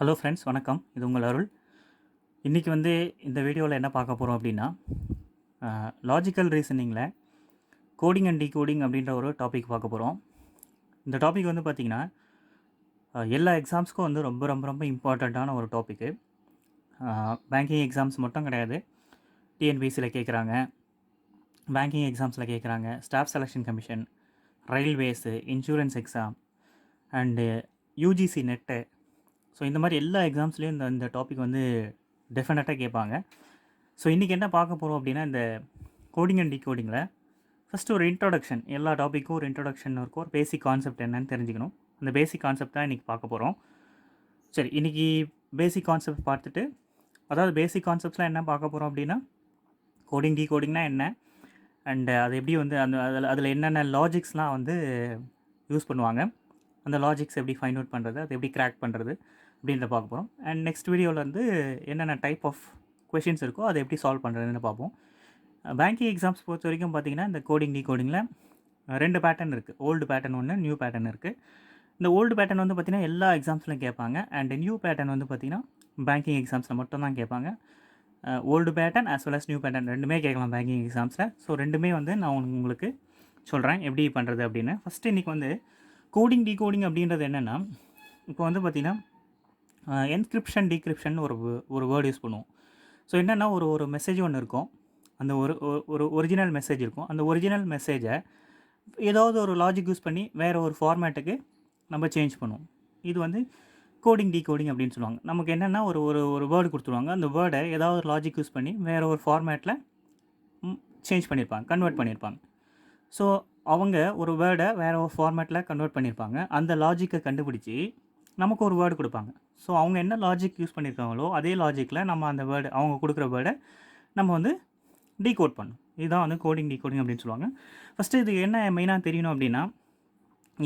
Hello friends, வணக்கம். இது உங்கள் அருள். இன்றைக்கி வந்து இந்த வீடியோவில் என்ன பார்க்க போகிறோம் அப்படின்னா, லாஜிக்கல் ரீசனிங்கில் கோடிங் அண்ட் டீகோடிங் அப்படின்ற ஒரு டாபிக் பார்க்க போகிறோம். இந்த டாபிக் வந்து பார்த்திங்கன்னா, எல்லா எக்ஸாம்ஸ்க்கும் வந்து ரொம்ப ரொம்ப ரொம்ப இம்பார்ட்டண்ட்டான ஒரு டாப்பிக்கு. பேங்கிங் எக்ஸாம்ஸ் மட்டும் கிடையாது, டிஎன்பிசியில் கேட்குறாங்க, பேங்கிங் எக்ஸாம்ஸில் கேட்குறாங்க, staff selection commission, railways, insurance exam and UGC net. So இந்த மாதிரி எல்லா எக்ஸாம்ஸ்லேயும் இந்த டாபிக் வந்து டெஃபினட்டாக கேட்பாங்க. ஸோ இன்றைக்கி என்ன பார்க்க போகிறோம் அப்படின்னா, இந்த கோடிங் அண்ட் டீகோடிங்கில் ஃபஸ்ட்டு ஒரு இன்ட்ரோடக்ஷன், எல்லா டாப்பிக்கும் ஒரு இன்ட்ரோடக்ஷன் இருக்கும், ஒரு பேசிக் கான்செப்ட் என்னன்னு தெரிஞ்சுக்கணும். அந்த பேசிக் கான்செப்ட் தான் இன்றைக்கி பார்க்க போகிறோம். சரி, இன்றைக்கி பேசிக் கான்செப்ட் பார்த்துட்டு, அதாவது பேசிக் கான்செப்ட்ஸ்லாம் என்ன பார்க்க போகிறோம் அப்படின்னா, கோடிங் டீகோடிங்னா என்ன, அண்டு அது எப்படி வந்து அதில் என்னென்ன லாஜிக்ஸ்லாம் வந்து யூஸ் பண்ணுவாங்க, அந்த லாஜிக்ஸ் எப்படி ஃபைண்ட் அவுட் பண்ணுறது, அது எப்படி கிராக் பண்ணுறது அப்படின்றத பார்க்க போகிறோம். அண்ட் நெக்ஸ்ட் வீடியோவில் வந்து என்னென்ன டைப் ஆஃப் கொஷின்ஸ் இருக்கோ அதை எப்படி சால்வ் பண்ணுறதுன்னு பார்ப்போம். பேங்கிங் எக்ஸாம்ஸ் பொறுத்த வரைக்கும் பார்த்திங்கன்னா, இந்த கோடிங் டீகோடிங்கில் 2 பேட்டர்ன் இருக்குது. ஓல்டு பேட்டர்ன் ஒன்று, நியூ பேட்டர்ன் இருக்குது. இந்த ஓல்டு பேட்டர்ன் வந்து பார்த்திங்கன்னா எல்லா எக்ஸாம்ஸ்லையும் கேட்பாங்க. அண்ட் நியூ பேட்டர்ன் வந்து பார்த்திங்கன்னா பேங்கிங் எக்ஸாம்ஸில் மட்டும் தான் கேட்பாங்க. Old pattern as well as new pattern ரெண்டுமே கேட்கலாம் பேங்கிங் எக்ஸாம்ஸில். ஸோ ரெண்டுமே வந்து நான் உங்களுக்கு சொல்கிறேன் எப்படி பண்ணுறது அப்படின்னு. ஃபஸ்ட்டு இன்றைக்கி வந்து கோடிங் டீகோடிங் அப்படின்றது என்னென்னா, இப்போ வந்து பார்த்திங்கன்னா என்கிரிப்ஷன் டீக்ரிப்ஷன் ஒரு வேர்டு யூஸ் பண்ணுவோம். ஸோ என்னென்னா, ஒரு மெசேஜ் ஒன்று இருக்கும், அந்த ஒரு ஒரிஜினல் மெசேஜ் இருக்கும். அந்த ஒரிஜினல் மெசேஜை ஏதாவது ஒரு லாஜிக் யூஸ் பண்ணி வேறு ஒரு ஃபார்மேட்டுக்கு நம்ம சேஞ்ச் பண்ணுவோம். இது வந்து கோடிங் டீகோடிங் அப்படின்னு சொல்லுவாங்க. நமக்கு என்னென்னா, ஒரு வேர்டு கொடுத்துருவாங்க, அந்த வேர்டை ஏதாவது ஒரு லாஜிக் யூஸ் பண்ணி வேறு ஒரு ஃபார்மேட்டில் சேஞ்ச் பண்ணியிருப்பாங்க, கன்வெர்ட் பண்ணியிருப்பாங்க. ஸோ அவங்க ஒரு வேர்டை வேறு ஒரு ஃபார்மேட்டில் கன்வெர்ட் பண்ணியிருப்பாங்க. அந்த லாஜிக்கை கண்டுபிடிச்சி நமக்கு ஒரு வேர்டு கொடுப்பாங்க. ஸோ அவங்க என்ன லாஜிக் யூஸ் பண்ணியிருக்காங்களோ அதே லாஜிக்கில் நம்ம அந்த வேர்டு, அவங்க கொடுக்குற வேர்டை நம்ம வந்து டீகோட் பண்ணணும். இதுதான் வந்து கோடிங் டீகோடிங் அப்படின்னு சொல்லுவாங்க. ஃபஸ்ட்டு இது என்ன மெயினாக தெரியணும் அப்படின்னா,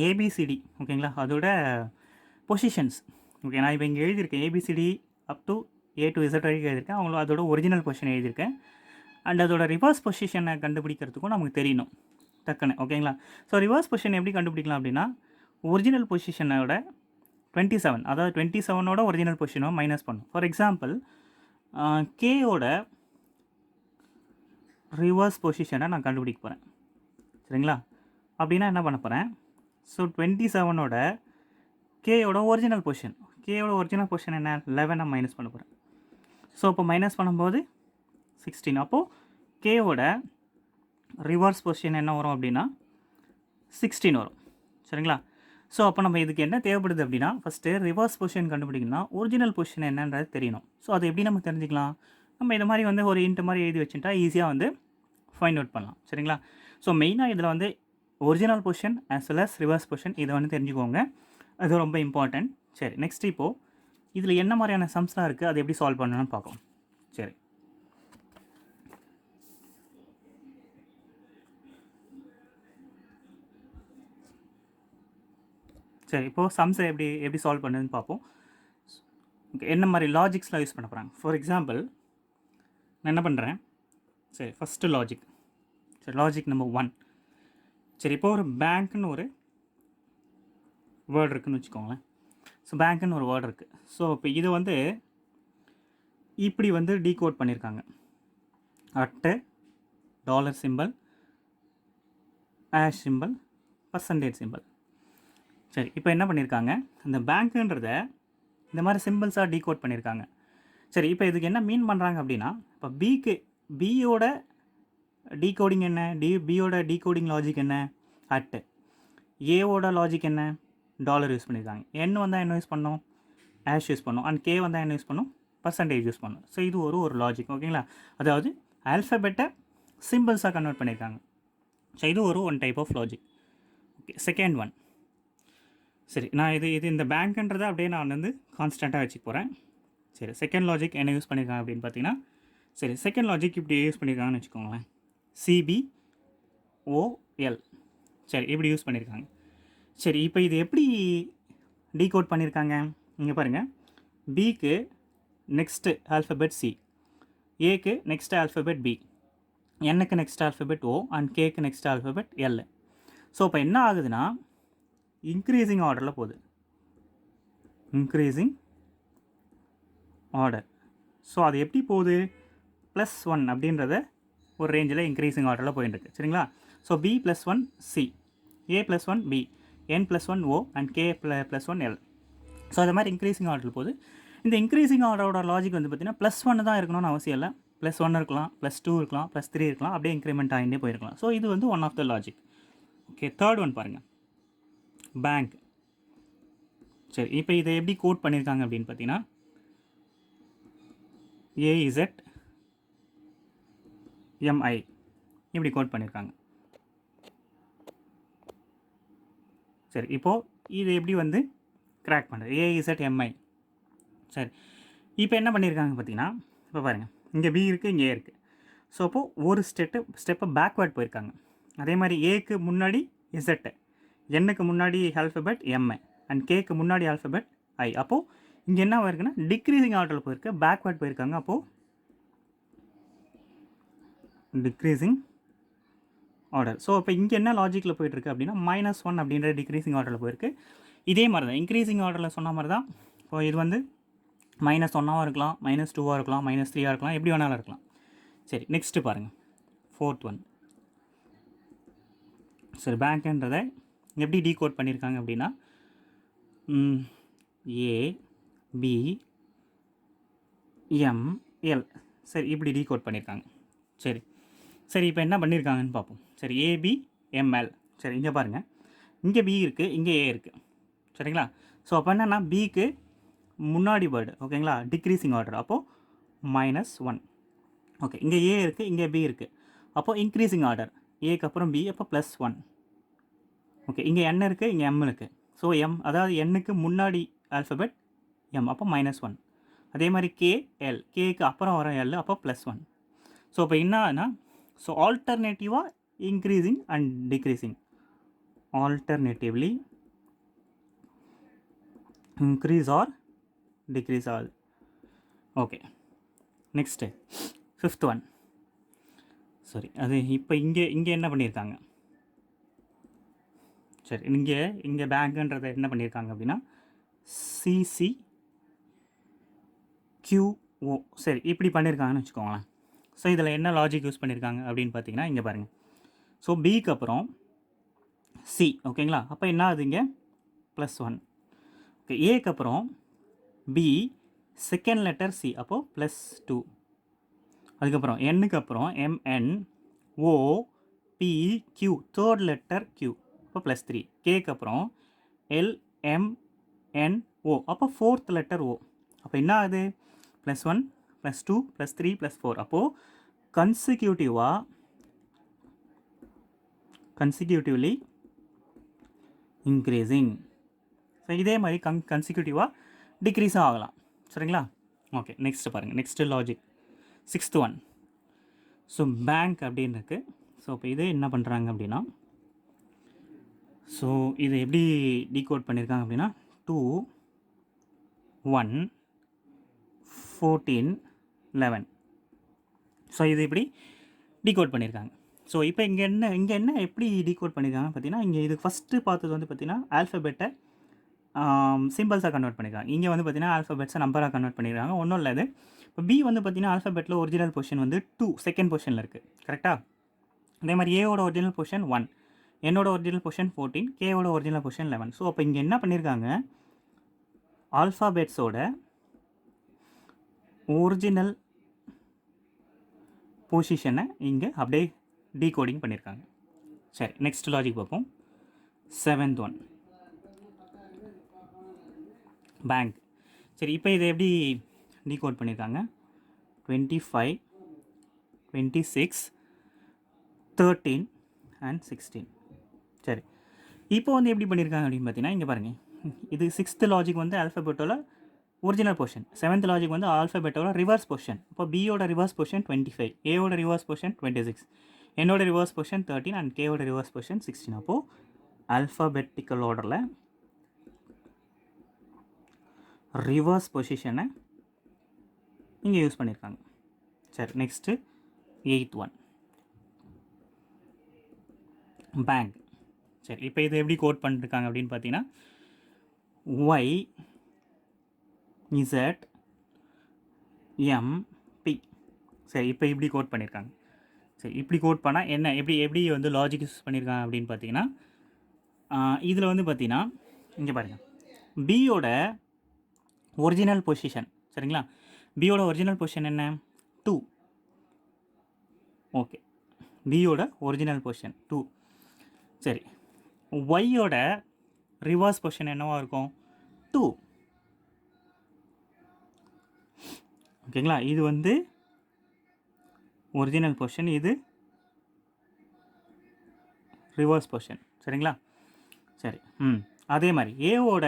ஏபிசிடி ஓகேங்களா, அதோட பொசிஷன்ஸ். ஓகே, நான் இப்போ இங்கே எழுதியிருக்கேன் A B C D up to A to Z வரைக்கும் எழுதியிருக்கேன். அவங்களோட அதோட ஒரிஜினல் பொசிஷன் எழுதியிருக்கேன். அண்ட் அதோட ரிவர்ஸ் பொசிஷனை கண்டுபிடிக்கிறதுக்கும் நமக்கு தெரியணும் டக்குன்னு. ஓகேங்களா, ஸோ ரிவர்ஸ் பொசிஷன் எப்படி கண்டுபிடிக்கலாம் அப்படின்னா, ஒரிஜினல் பொசிஷனோட 27, அதாவது 27ஓட ஒரிஜினல் பொசிஷனோ மைனஸ் பண்ணும். ஃபார் எக்ஸாம்பிள், கேயோட ரிவர்ஸ் பொசிஷனை நான் கண்டுபிடிக்க போகிறேன். சரிங்களா, அப்படின்னா என்ன பண்ண போகிறேன், ஸோ 27ஓட கேயோட ஒரிஜினல் பொசிஷன், கேயோட ஒரிஜினல் பொசிஷன் என்ன, 11 மைனஸ் பண்ண போகிறேன். ஸோ இப்போ மைனஸ் பண்ணும்போது 16. அப்போது கேயோட ரிவர்ஸ் பொசிஷன் என்ன வரும் அப்படின்னா 16 வரும். சரிங்களா, ஸோ அப்போ நம்ம இதுக்கு என்ன தேவைப்படுது அப்படின்னா, ஃபஸ்ட்டு ரிவர்ஸ் பொசிஷன் கண்டுபிடிக்கணும்னா ஒரிஜினல் பொசிஷன் என்னன்றது தெரியணும். ஸோ அதை எப்படி நம்ம தெரிஞ்சுக்கலாம், நம்ம இந்த மாதிரி வந்து ஒரு இன்ட் மாதிரி எழுதி வச்சுட்டா ஈஸியாக வந்து ஃபைண்ட் அவுட் பண்ணலாம். சரிங்களா, ஸோ மெயினாக இதில் வந்து original position as well as reverse position இதை வந்து தெரிஞ்சுக்கோங்க, அது ரொம்ப இம்பார்ட்டன்ட். சரி, நெக்ஸ்ட் இப்போது இதில் என்ன மாதிரியான சம்ஸ்லாம் இருக்குது, அதை எப்படி சால்வ் பண்ணணும்னு பார்க்கலாம். சரி, சரி இப்போது சம்ஸை எப்படி சால்வ் பண்ணுறதுன்னு பார்ப்போம். ஓகே, என்ன மாதிரி லாஜிக்ஸ்லாம் யூஸ் பண்ண போகிறாங்க. ஃபார் எக்ஸாம்பிள் நான் என்ன பண்ணுறேன், சரி ஃபஸ்ட்டு லாஜிக், சரி லாஜிக் நம்பர் 1. சரி, இப்போ ஒரு பேங்க்னு ஒரு வேர்டு இருக்குதுன்னு வச்சுக்கோங்களேன். ஸோ பேங்க்குன்னு ஒரு வேர்டு இருக்குது. ஸோ இப்போ இது வந்து இப்படி வந்து டீகோட் பண்ணியிருக்காங்க. At, dollar simple, ash simple, percentage simple. சரி, இப்போ என்ன பண்ணியிருக்காங்க, இந்த பேங்க்குன்றத இந்த மாதிரி சிம்பிள்ஸாக டீகோட் பண்ணியிருக்காங்க. சரி, இப்போ இதுக்கு என்ன மீன் பண்ணுறாங்க அப்படின்னா, இப்போ பியோட டீகோடிங் என்ன, பியோட டீகோடிங் லாஜிக் என்ன, அட்டு. ஏவோட லாஜிக் என்ன, டாலர் யூஸ் பண்ணியிருக்காங்க. என் வந்தால் என்ன யூஸ் பண்ணோம், ஆஷ் யூஸ் பண்ணோம். அண்ட் கே வந்தால் என்ன யூஸ் பண்ணோம், பர்சன்டேஜ் யூஸ் பண்ணோம். ஸோ இது ஒரு லாஜிக். ஓகேங்களா, அதாவது ஆல்ஃபபெட்டை சிம்பிள்ஸாக கன்வெர்ட் பண்ணியிருக்காங்க. ஸோ இது one type of logic. Okay, second one. சரி, நான் இது இந்த பேங்க்குன்றதை அப்படியே நான் வந்து கான்ஸ்டண்ட்டாக வச்சுக்க போகிறேன். சரி, செகண்ட் லாஜிக் என்ன யூஸ் பண்ணியிருக்காங்க அப்படின்னு பார்த்தீங்கன்னா, சரி செகண்ட் லாஜிக் இப்படி யூஸ் பண்ணியிருக்காங்கன்னு வச்சுக்கோங்களேன், CBOL. சரி, இப்படி யூஸ் பண்ணியிருக்காங்க. சரி, இப்போ இது எப்படி டீகோட் பண்ணியிருக்காங்க, இங்கே பாருங்கள். பிக்கு நெக்ஸ்ட்டு ஆல்ஃபபெட் C, ஏக்கு நெக்ஸ்ட் ஆல்ஃபபெட் B, என்னுக்கு நெக்ஸ்ட் ஆல்ஃபபெட் O அண்ட் கேக்கு நெக்ஸ்ட் ஆல்ஃபபெட் L. ஸோ இப்போ என்ன ஆகுதுன்னா, இன்க்ரீஸிங் ஆர்டரில் போகுது, இன்க்ரீஸிங் ஆர்டர். ஸோ அது எப்படி போகுது, +1 அப்படின்றத ஒரு ரேஞ்சில் இன்க்ரீஸிங் ஆர்டரில் போயிட்டுருக்கு. சரிங்களா? So B + 1 C, A + 1 B, N + 1 O and K + 1 L. So அது மாதிரி இன்க்ரீஸிங் ஆர்டர் போகுது. இந்த இன்க்ரீஸிங் ஆர்டரோட லாஜிக் வந்து பார்த்திங்கன்னா +1 தான் இருக்கணும்னு அவசியம் இல்லை. +1 இருக்கலாம், +2 இருக்கலாம், +3 இருக்கலாம், அப்படியே இன்க்ரிமெண்ட் ஆகிட்டே போயிருக்கலாம். ஸோ இது வந்து one of the logic. Okay, third one பாருங்கள், பேங்க். சரி, இப்போ இதை எப்படி கோட் பண்ணியிருக்காங்க அப்படின்னு பார்த்தீங்கன்னா AZMI இப்படி கோட் பண்ணியிருக்காங்க. சரி, இப்போது இது எப்படி வந்து கிராக் பண்ணுறது, AZMI. சரி, இப்போ என்ன பண்ணியிருக்காங்க பார்த்தீங்கன்னா, இப்போ பாருங்கள், இங்கே B இருக்குது, இங்கே A இருக்குது. ஸோ அப்போது ஒரு ஸ்டெப்பை பேக்வேர்ட் போயிருக்காங்க. அதே மாதிரி ஏக்கு முன்னாடி Z, Nக்கு முன்னாடி ஆல்ஃபபெட் M அண்ட் Kக்கு முன்னாடி ஆல்ஃபபெட் I. அப்போது இங்கே என்ன இருக்குன்னா டிக்ரீசிங் ஆர்டரில் போயிருக்கு, பேக்வேர்ட் போயிருக்காங்க. அப்போது டிக்ரீசிங் ஆர்டர். ஸோ இப்போ இங்கே என்ன லாஜிக்கில் போயிட்டுருக்கு அப்படின்னா -1 அப்படின்ற டிக்ரீசிங் ஆர்டரில் போயிருக்கு. இதே மாதிரி தான் இன்க்ரீசிங் ஆர்டரில் சொன்ன மாதிரி தான். இப்போ இது வந்து -1 இருக்கலாம், -2 இருக்கலாம், -3 இருக்கலாம், எப்படி வேணாலும் இருக்கலாம். சரி, நெக்ஸ்ட்டு பாருங்கள், ஃபோர்த் ஒன். சரி, பேங்க்ன்றதை எப்படி டீகோட் பண்ணியிருக்காங்க அப்படின்னா A B M L. சரி, இப்படி டீகோட் பண்ணியிருக்காங்க. சரி சரி, இப்போ என்ன பண்ணியிருக்காங்கன்னு பார்ப்போம். சரி, ABML. சரி, இங்கே பாருங்கள், இங்கே B இருக்குது, இங்கே A இருக்குது. சரிங்களா? ஸோ அப்போ என்னென்னா Bக்கு முன்னாடி வேர்டு, ஓகேங்களா, டிக்ரீசிங் ஆர்டர், அப்போது -1. ஓகே, இங்கே A இருக்குது, இங்கே B இருக்குது, அப்போது இன்க்ரீசிங் ஆர்டர், ஏக்கு அப்புறம் B, அப்போ +1. ஓகே, இங்கே N இருக்குது, இங்கே M இருக்குது. ஸோ M, அதாவது Nக்கு முன்னாடி ஆல்ஃபபெட் M, அப்போ -1. அதே மாதிரி KL, Kக்கு அப்புறம் வர L, அப்போ +1. ஸோ இப்போ என்னன்னா, ஸோ ஆல்டர்னேட்டிவாக increasing and decreasing, alternatively increase or decrease ஆகுது. Okay, next fifth one. சரி, அது இப்போ இங்கே என்ன பண்ணியிருக்காங்க, சரி, இங்கே பேங்க்குன்றதை என்ன பண்ணியிருக்காங்க அப்படின்னா CCQO. சரி, இப்படி பண்ணியிருக்காங்கன்னு வச்சுக்கோங்களேன். ஸோ இதில் என்ன லாஜிக் யூஸ் பண்ணியிருக்காங்க அப்படின்னு பார்த்தீங்கன்னா, இங்கே பாருங்கள். ஸோ Bக்கு அப்புறம் C, ஓகேங்களா, அப்போ என்ன ஆகுது, இங்கே +1. ஓகே, ஏக்கு அப்புறம் B, செகண்ட் லெட்டர் C, அப்போது +2. அதுக்கப்புறம் Nக்கு அப்புறம் MN O P Q, third letter Q, அப்போ +3. Kக்கு அப்புறம் LMNO, அப்போ ஃபோர்த் லெட்டர் O. அப்போ என்ன ஆகுது, +1 +2 +3 +4. அப்போது கன்சிக்யூட்டிவ்லி இன்க்ரீசிங். ஸோ இதே மாதிரி கன்சிக்யூட்டிவாக டிக்ரீஸும் ஆகலாம். சரிங்களா? ஓகே, நெக்ஸ்ட்டு பாருங்கள், next logic, sixth one. So bank அப்படின்னு இருக்குது. ஸோ இப்போ இது என்ன பண்ணுறாங்க அப்படின்னா, ஸோ இது எப்படி டீகோட் பண்ணியிருக்காங்க அப்படின்னா 2 1 14 11. ஸோ இது இப்படி டீகோட் பண்ணியிருக்காங்க. ஸோ இப்போ இங்கே என்ன எப்படி டீகோட் பண்ணியிருக்காங்க பார்த்தீங்கன்னா, இங்கே இது ஃபஸ்ட்டு பார்த்தது வந்து பார்த்தீங்கன்னா ஆல்ஃபபெட்டை சிம்பிள்ஸாக கன்வெர்ட் பண்ணியிருக்காங்க. இங்கே வந்து பார்த்தீங்கன்னா ஆல்ஃபபெட்ஸை நம்பராக கன்வெர்ட் பண்ணியிருக்காங்க. ஒன்றும் இல்லை, இது இப்போ B வந்து பார்த்தீங்கன்னா ஆல்ஃபபெட்டில் ஒரிஜினல் பொசிஷன் வந்து 2, செகண்ட் பொசிஷனில் இருக்குது, கரெக்டாக? அதே மாதிரி ஏவோட ஒரிஜினல் பொசிஷன் 1, என்னோட ஒரிஜினல் பொசிஷன் 14, கேவோட ஒரிஜினல் பொசிஷன் 11. ஸோ அப்போ இங்கே என்ன பண்ணியிருக்காங்க, ஆல்ஃபாபெட்ஸோட ஒரிஜினல் பொசிஷனை இங்கே அப்படியே டீகோடிங் பண்ணியிருக்காங்க. சரி, நெக்ஸ்ட் லாஜிக் பார்ப்போம். Seventh one, bank. சரி, இப்போ இதை எப்படி டீகோட் பண்ணியிருக்காங்க, 25 26 13 and 16. சரி, இப்போ வந்து எப்படி பண்ணியிருக்காங்க அப்படின்னு பார்த்தீங்கன்னா, இங்கே பாருங்கள், இது சிக்ஸ்த்து லாஜிக் வந்து ஆல்ஃபபெட்டோட ஒரிஜினல் பொசிஷன், செவன்த் லாஜிக் வந்து ஆல்ஃபபெட்டோட ரிவர்ஸ் பொசிஷன். இப்போ பியோட ரிவர்ஸ் பொசிஷன் 25, ஏவோட ரிவர்ஸ் பொசிஷன் 26, என்னோட ரிவர்ஸ் பொசிஷன் 13 அண்ட் கேவோட ரிவர்ஸ் பொசிஷன் 16. அப்போது ஆல்ஃபபெட்டிக்கல் ஆர்டரில் ரிவர்ஸ் பொசிஷனை இங்கே யூஸ் பண்ணியிருக்காங்க. சரி, நெக்ஸ்ட்டு எயித் ஒன், பேங்க். சரி, இப்போ இது எப்படி கோட் பண்ணியிருக்காங்க அப்படின்னு பார்த்தீங்கன்னா, Y Z எம்பி. சரி, இப்போ இப்படி கோட் பண்ணியிருக்காங்க. சரி, இப்படி கோட் பண்ணால் என்ன, எப்படி எப்படி வந்து லாஜிக் யூஸ் பண்ணியிருக்காங்க அப்படின்னு பார்த்தீங்கன்னா, இதில் வந்து பார்த்தீங்கன்னா இங்கே பாருங்கள், பியோட ஒரிஜினல் பொசிஷன் சரிங்களா, பியோட ஒரிஜினல் பொசிஷன் என்ன 2. ஓகே, பியோட ஒரிஜினல் பொசிஷன் 2. சரி, ஒய்யோட ரிவர்ஸ் பொசிஷன் என்னவா இருக்கும் 2. ஓகேங்களா, இது வந்து ஒரிஜினல் பொசிஷன், இது ரிவர்ஸ் பொசிஷன் சரிங்களா. சரி, அதே மாதிரி ஏவோட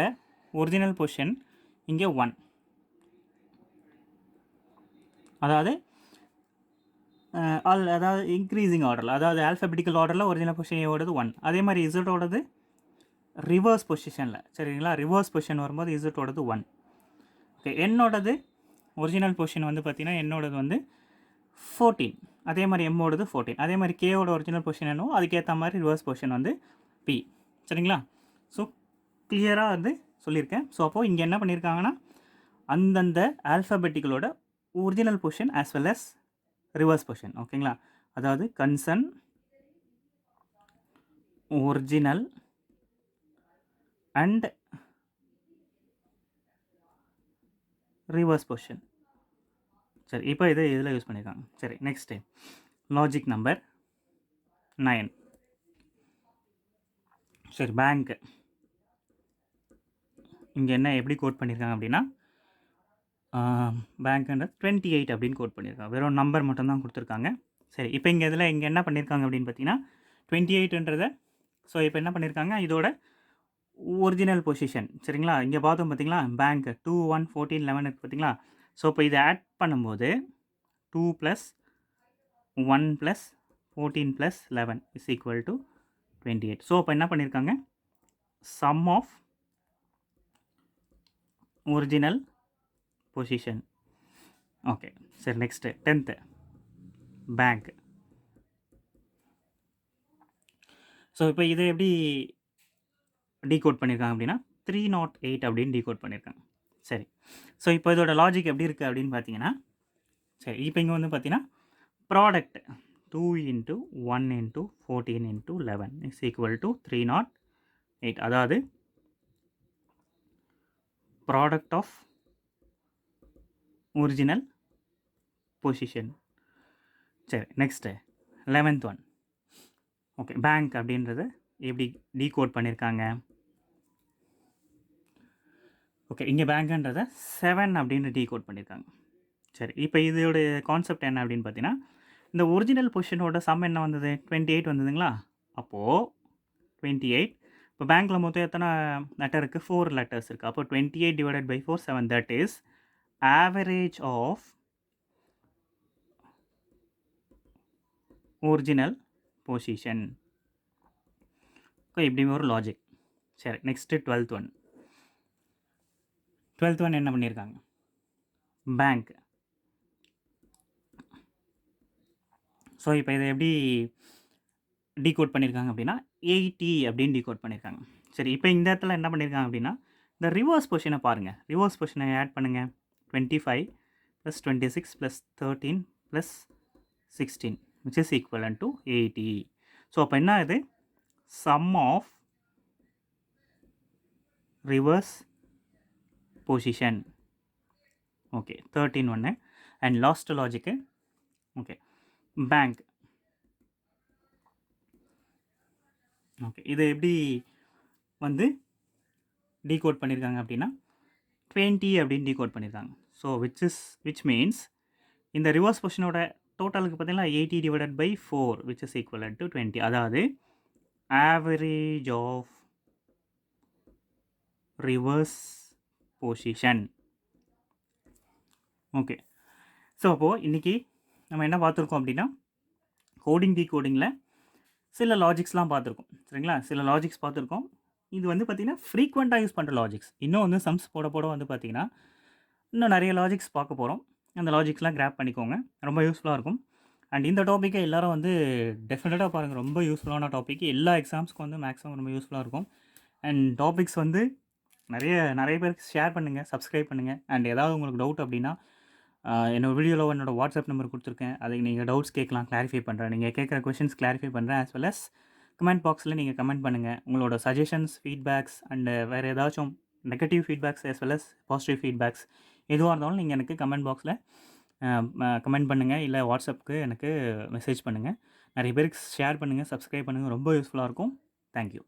ஒரிஜினல் பொசிஷன் இங்கே 1. அதாவது அதாவது இன்க்ரீசிங் ஆர்டரில், அதாவது ஆல்ஃபபெட்டிக்கல் ஆர்டரில் ஒரிஜினல் பொசிஷன் ஏவோடது 1. அதே மாதிரி இசட்டோடது ரிவர்ஸ் பொசிஷனில் சரிங்களா, ரிவர்ஸ் பொசிஷன் வரும்போது இசட்டோடது 1. ஓகே, என்னோடது ஒரிஜினல் பொசிஷன் வந்து பார்த்திங்கன்னா என்னோடது வந்து 14. அதே மாதிரி எம்மோடது 14. அதே மாதிரி கேவோட ஒரிஜினல் பொசிஷன் என்னவோ அதுக்கேற்ற மாதிரி ரிவர்ஸ் பொசிஷன் வந்து பி சரிங்களா. ஸோ கிளியராக வந்து சொல்லியிருக்கேன். ஸோ அப்போது இங்கே என்ன பண்ணியிருக்காங்கன்னா அந்தந்த ஆல்ஃபபெட்டிக்கலோட original position as well as reverse position. ஓகேங்களா, அதாவது concern original and reverse position. சரி, இப்போ இது இதில் யூஸ் பண்ணியிருக்காங்க. சரி, நெக்ஸ்ட் லாஜிக் நம்பர் 9. சரி, பேங்க் இங்கே என்ன எப்படி கோட் பண்ணியிருக்காங்க அப்படின்னா பேங்க்ன்ற 28 அப்படின்னு கோட் பண்ணியிருக்காங்க. வெறும் நம்பர் மட்டும்தான் கொடுத்துருக்காங்க. சரி, இப்போ இங்கே இதில் இங்கே என்ன பண்ணியிருக்காங்க அப்படின்னு பார்த்தீங்கன்னா 28ன்றதை, ஸோ இப்போ என்ன பண்ணியிருக்காங்க இதோட ஒரிஜினல் பொசிஷன் சரிங்களா. இங்கே பார்த்தோம் பார்த்தீங்களா, பேங்க் 2, 1, 14, 11 இருக்குது பார்த்தீங்களா. ஸோ இப்போ இதை ஆட் பண்ணும்போது 2 + 1 + 14 + 11 இஸ் ஈக்குவல் டு 28. ஸோ இப்போ என்ன பண்ணியிருக்காங்க sum of original position. Okay, சரி, நெக்ஸ்ட்டு 10th பேங்க். ஸோ இப்போ இதை எப்படி டீகோட் பண்ணியிருக்காங்க அப்படின்னா 308 அப்படின்னு டீகோட் பண்ணியிருக்காங்க. சரி, ஸோ இப்போ இதோட லாஜிக் எப்படி இருக்குது அப்படின்னு பார்த்தீங்கன்னா, சரி இப்போ இங்கே வந்து பார்த்தீங்கன்னா ப்ராடக்ட் 2 × 1 × 14 × 11 இஸ் ஈக்குவல் டு 308. அதாவது ப்ராடக்ட் ஆஃப் ஒரிஜினல் பொசிஷன். சரி, next 11th one. Okay, bank அப்படின்றத எப்படி டீகோட் பண்ணியிருக்காங்க. ஓகே, இங்கே பேங்க்ன்றதை 7 அப்படின்னு டீகோட் பண்ணியிருக்காங்க. சரி, இப்போ இதோட கான்செப்ட் என்ன அப்படின்னு பார்த்தீங்கன்னா, இந்த ஒரிஜினல் பொசிஷனோட சம் என்ன வந்தது 28 வந்ததுங்களா. அப்போது 28, இப்போ பேங்க்கில் மொத்தம் எத்தனை லெட்டர் இருக்குது 4 லெட்டர்ஸ் இருக்குது. அப்போ 28 / 4 7. That is average of original position. இப்படி ஒரு லாஜிக். சரி, next 12th one. 12th one என்ன பண்ணியிருக்காங்க பேங்க். ஸோ இப்போ இதை எப்படி டீகோட் பண்ணியிருக்காங்க அப்படின்னா 80 அப்படின்னு டீகோட் பண்ணியிருக்காங்க. சரி, இப்போ இந்த இடத்துல என்ன பண்ணியிருக்காங்க அப்படின்னா இந்த ரிவர்ஸ் பொசிஷனை பாருங்கள். ரிவர்ஸ் பொசிஷனை ஆட் பண்ணுங்கள். 25 + 26 + 13 + 16 which is equivalent to 80. So அப்போ என்ன இது sum of reverse position. Okay, 13 ஒன்று. And last logic okay bank. Okay, இது எப்படி வந்து டீகோட் பண்ணியிருக்காங்க அப்படின்னா 20 அப்படின்னு டீகோட் பண்ணியிருக்காங்க. ஸோ விச் மீன்ஸ் இந்த ரிவர்ஸ் பொசிஷனோட டோட்டலுக்கு பார்த்தீங்கன்னா 80 / 4 which is equivalent to 20. அதாவது average of reverse position. Okay, so அப்போது இன்றைக்கி நம்ம என்ன பார்த்துருக்கோம் அப்படின்னா கோடிங் டீகோடிங்கில் சில லாஜிக்ஸ்லாம் பார்த்துருக்கோம் சரிங்களா. சில லாஜிக்ஸ் பார்த்துருக்கோம். இது வந்து பார்த்திங்கன்னா ஃப்ரீக்வெண்ட்டாக யூஸ் பண்ணுற லாஜிக்ஸ். இன்னும் வந்து சம்ஸ் போட போட வந்து பார்த்திங்கன்னா இன்னும் நிறைய லாஜிக்ஸ் பார்க்க போகிறோம். அந்த லாஜிக்ஸ்லாம் கிராப் பண்ணிக்கோங்க, ரொம்ப யூஸ்ஃபுல்லாக இருக்கும். அண்ட் இந்த டாப்பிக்கை எல்லோரும் வந்து டெஃபினட்டாக பாருங்கள், ரொம்ப யூஸ்ஃபுல்லான டாபிக். எல்லா எக்ஸாம்ஸ்க்கும் வந்து மேக்ஸிமம் ரொம்ப யூஸ்ஃபுல்லாக இருக்கும். அண்ட் டாபிக்ஸ் வந்து நிறைய பேருக்கு ஷேர் பண்ணுங்கள், சப்ஸ்கிரைப் பண்ணுங்கள். அண்ட் ஏதாவது உங்களுக்கு டவுட் அப்படின்னா என்னோட வீடியோவில் என்னோட வாட்ஸ்அப் நம்பர் கொடுத்துருக்கேன். அதுக்கு நீங்கள் டவுட்ஸ் கேட்கலாம், கிளாரிஃபை பண்ணுறேன். நீங்கள் கேட்குற கொஷின்ஸ் கிளாரிஃபை பண்ணுறேன். ஆஸ் வெல் அஸ் கமெண்ட் பாக்ஸில் நீங்கள் கமெண்ட் பண்ணுங்கள். உங்களோட சஜஷன்ஸ், ஃபீட்பேக்ஸ் அண்டு வேறு ஏதாச்சும் negative feedbacks as well as positive feedbacks எதுவாக இருந்தாலும் நீங்கள் எனக்கு கமெண்ட் பாக்ஸில் கமெண்ட் பண்ணுங்கள். இல்லை வாட்ஸ்அப்புக்கு எனக்கு மெசேஜ் பண்ணுங்கள். நிறைய பேருக்கு ஷேர் பண்ணுங்கள், சப்ஸ்கிரைப் பண்ணுங்கள். ரொம்ப யூஸ்ஃபுல்லாக இருக்கும். தேங்க்யூ.